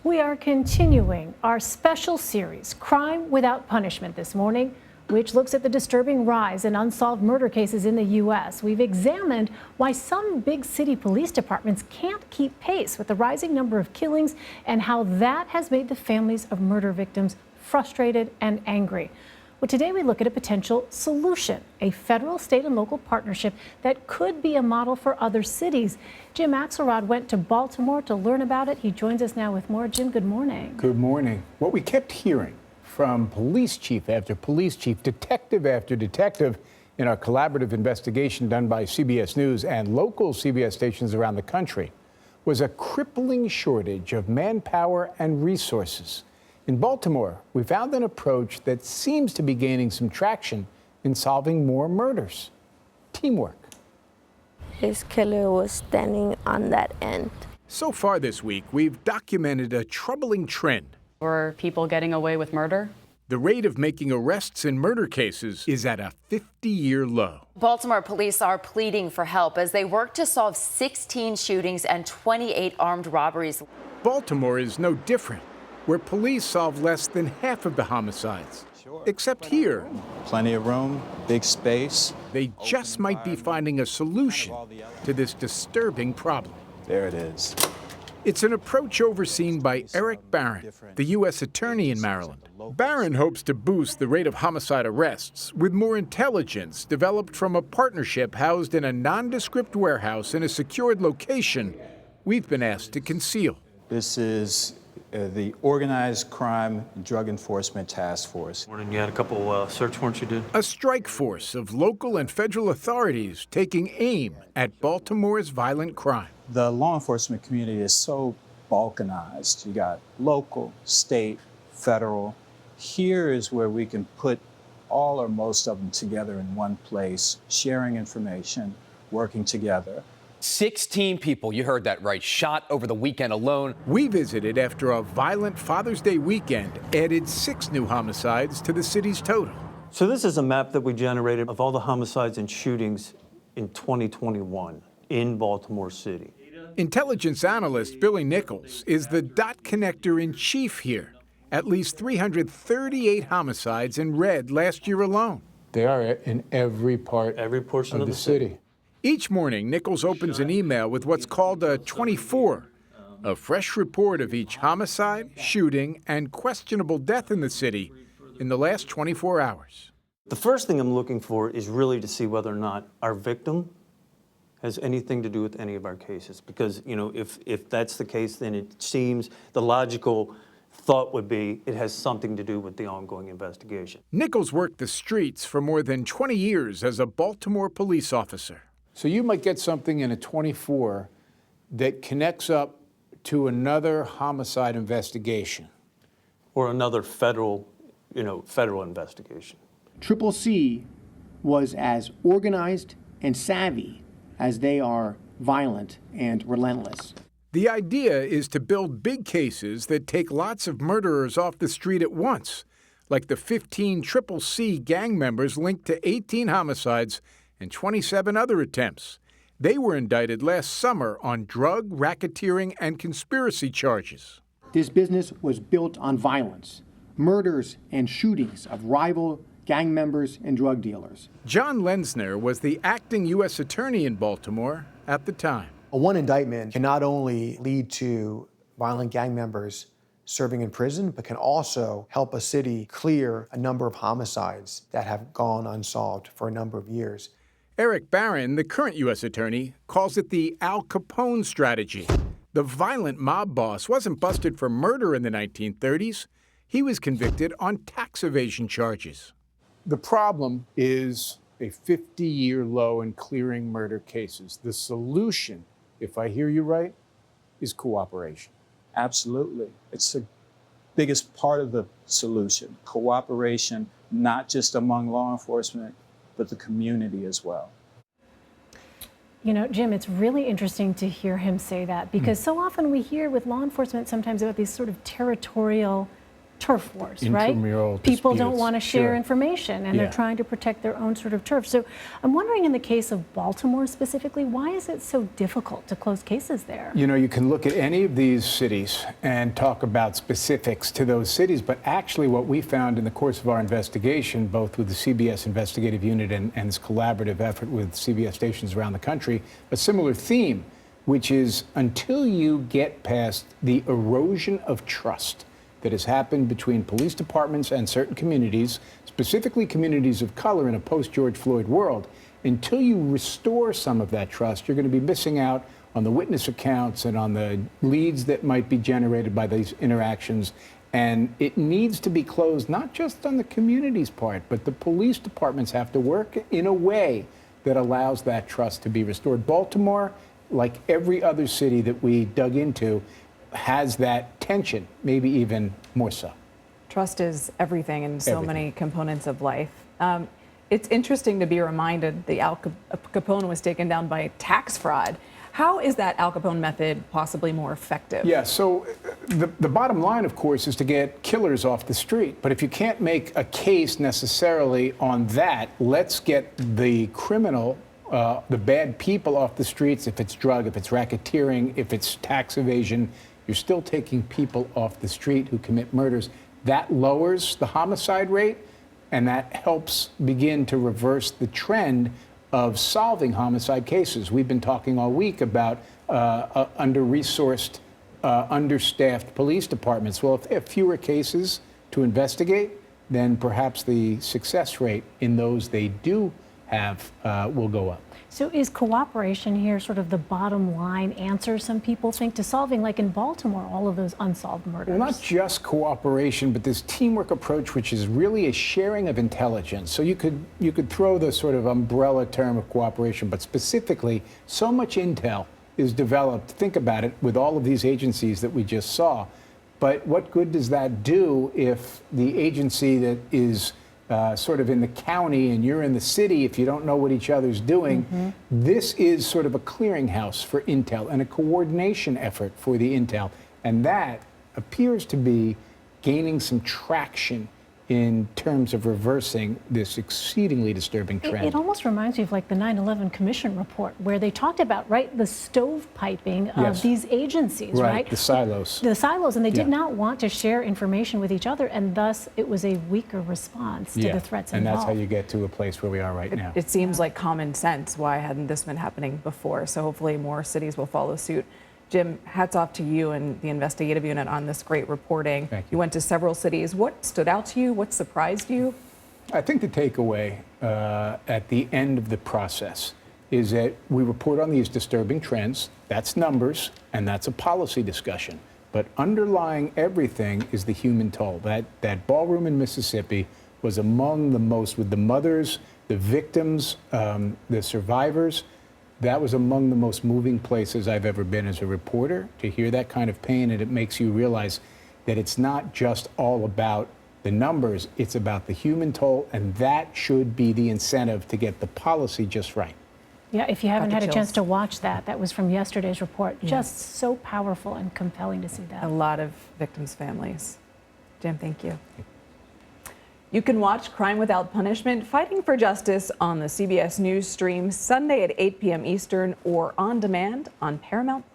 We are continuing our special series, Crime Without Punishment, this morning, which looks at the disturbing rise in unsolved murder cases in the U.S. We've examined why some big city police departments can't keep pace with the rising number of killings and how that has made the families of murder victims frustrated and angry. Well, today we look at a potential solution, a federal, state, and local partnership that could be a model for other cities. Jim Axelrod went to Baltimore to learn about it. He joins us now with more. Jim, good morning. Good morning. What we kept hearing from police chief after police chief, detective after detective, in our collaborative investigation done by CBS News and local CBS stations around the country was a crippling shortage of manpower and resources. In Baltimore, we found an approach that seems to be gaining some traction in solving more murders. Teamwork. His killer was standing on that end. So far this week, we've documented a troubling trend. Were people getting away with murder? The rate of making arrests in murder cases is at a 50-year low. Baltimore police are pleading for help as they work to solve 16 shootings and 28 armed robberies. Baltimore is no different, where police solve less than half of the homicides. Except here, plenty of room, big space. They just might be finding a solution to this disturbing problem. There it is. It's an approach overseen by Eric Barron, the U.S. Attorney in Maryland. Barron hopes to boost the rate of homicide arrests with more intelligence developed from a partnership housed in a nondescript warehouse in a secured location we've been asked to conceal. This is the Organized Crime Drug Enforcement Task Force. Morning, you had a couple search warrants you did? A strike force of local and federal authorities taking aim at Baltimore's violent crime. The law enforcement community is so balkanized. You got local, state, federal. Here is where we can put all or most of them together in one place, sharing information, working together. 16 people, you heard that right, shot over the weekend alone. We visited after a violent Father's Day weekend added 6 new homicides to the city's total. So this is a map that we generated of all the homicides and shootings in 2021 in Baltimore City. Intelligence analyst Billy Nichols is the dot connector in chief here. At least 338 homicides in red last year alone. They are in every portion of the city. Each morning, Nichols opens an email with what's called a 24, a fresh report of each homicide, shooting, and questionable death in the city in the last 24 hours. The first thing I'm looking for is really to see whether or not our victim has anything to do with any of our cases. Because, you know, if that's the case, then it seems the logical thought would be it has something to do with the ongoing investigation. Nichols worked the streets for more than 20 years as a Baltimore police officer. So you might get something in a 24 that connects up to another homicide investigation. Or another federal investigation. Triple C was as organized and savvy as they are violent and relentless. The idea is to build big cases that take lots of murderers off the street at once, like the 15 Triple C gang members linked to 18 homicides and 27 other attempts. They were indicted last summer on drug, racketeering, and conspiracy charges. This business was built on violence, murders and shootings of rival gang members and drug dealers. John Lenzner was the acting U.S. attorney in Baltimore at the time. One indictment can not only lead to violent gang members serving in prison, but can also help a city clear a number of homicides that have gone unsolved for a number of years. Eric Barron, the current U.S. attorney, calls it the Al Capone strategy. The violent mob boss wasn't busted for murder in the 1930s. He was convicted on tax evasion charges. The problem is a 50-year low in clearing murder cases. The solution, if I hear you right, is cooperation. Absolutely. It's the biggest part of the solution. Cooperation, not just among law enforcement, but the community as well. You know, Jim, it's really interesting to hear him say that because so often we hear with law enforcement sometimes about these sort of territorial turf wars, right? Intramural People don't disputes. want to share Sure. information, and Yeah. they're trying to protect their own sort of turf. So I'm wondering, in the case of Baltimore specifically, why is it so difficult to close cases there? You know, you can look at any of these cities and talk about specifics to those cities, but actually what we found in the course of our investigation, both with the CBS investigative unit and this collaborative effort with CBS stations around the country, a similar theme, which is until you get past the erosion of trust that has happened between police departments and certain communities, specifically communities of color in a post-George Floyd world, until you restore some of that trust, you're going to be missing out on the witness accounts and on the leads that might be generated by these interactions. And it needs to be closed, not just on the community's part, but the police departments have to work in a way that allows that trust to be restored. Baltimore, like every other city that we dug into, has that tension, maybe even more so. Trust is everything in so Everything. many components of life. It's interesting to be reminded the Al Capone was taken down by tax fraud. How is that Al Capone method possibly more effective? Yeah, so the bottom line, of course, is to get killers off the street. But if you can't make a case necessarily on that, let's get the criminal, the bad people off the streets. If it's drug, if it's racketeering, if it's tax evasion, you're still taking people off the street who commit murders. That lowers the homicide rate, and that helps begin to reverse the trend of solving homicide cases. We've been talking all week about under-resourced, understaffed police departments. Well, if they have fewer cases to investigate, then perhaps the success rate in those they do have will go up. So is cooperation here sort of the bottom line answer, some people think, to solving, like in Baltimore, all of those unsolved murders? Well, not just cooperation, but this teamwork approach, which is really a sharing of intelligence. So you could throw the sort of umbrella term of cooperation, but specifically, so much intel is developed, think about it, with all of these agencies that we just saw. But what good does that do if the agency that is sort of in the county and you're in the city, if you don't know what each other's doing? Mm-hmm. This is sort of a clearinghouse for intel and a coordination effort for the intel. And that appears to be gaining some traction in terms of reversing this exceedingly disturbing trend. It almost reminds me of like the 9/11 Commission report, where they talked about, right, the stovepiping of Yes. these agencies, right? The silos. The silos, and they did Yeah. not want to share information with each other, and thus it was a weaker response to the threats and involved. that's how you get to a place where we are right now. It seems like common sense. Why hadn't this been happening before? So hopefully more cities will follow suit. Jim, hats off to you and the investigative unit on this great reporting. Thank you. You went to several cities. What stood out to you? What surprised you? I think the takeaway at the end of the process is that we report on these disturbing trends. That's numbers, and that's a policy discussion. But underlying everything is the human toll. That ballroom in Mississippi was among the most, with the mothers, the victims, the survivors. That was among the most moving places I've ever been as a reporter, to hear that kind of pain, and it makes you realize that it's not just all about the numbers, it's about the human toll, and that should be the incentive to get the policy just right. Yeah, if you haven't Got the had a chance chills. to watch that, that was from yesterday's report. Just so powerful and compelling to see that. A lot of victims' families. Jim, thank you. You can watch Crime Without Punishment, Fighting for Justice on the CBS News stream Sunday at 8 p.m. Eastern or on demand on Paramount+.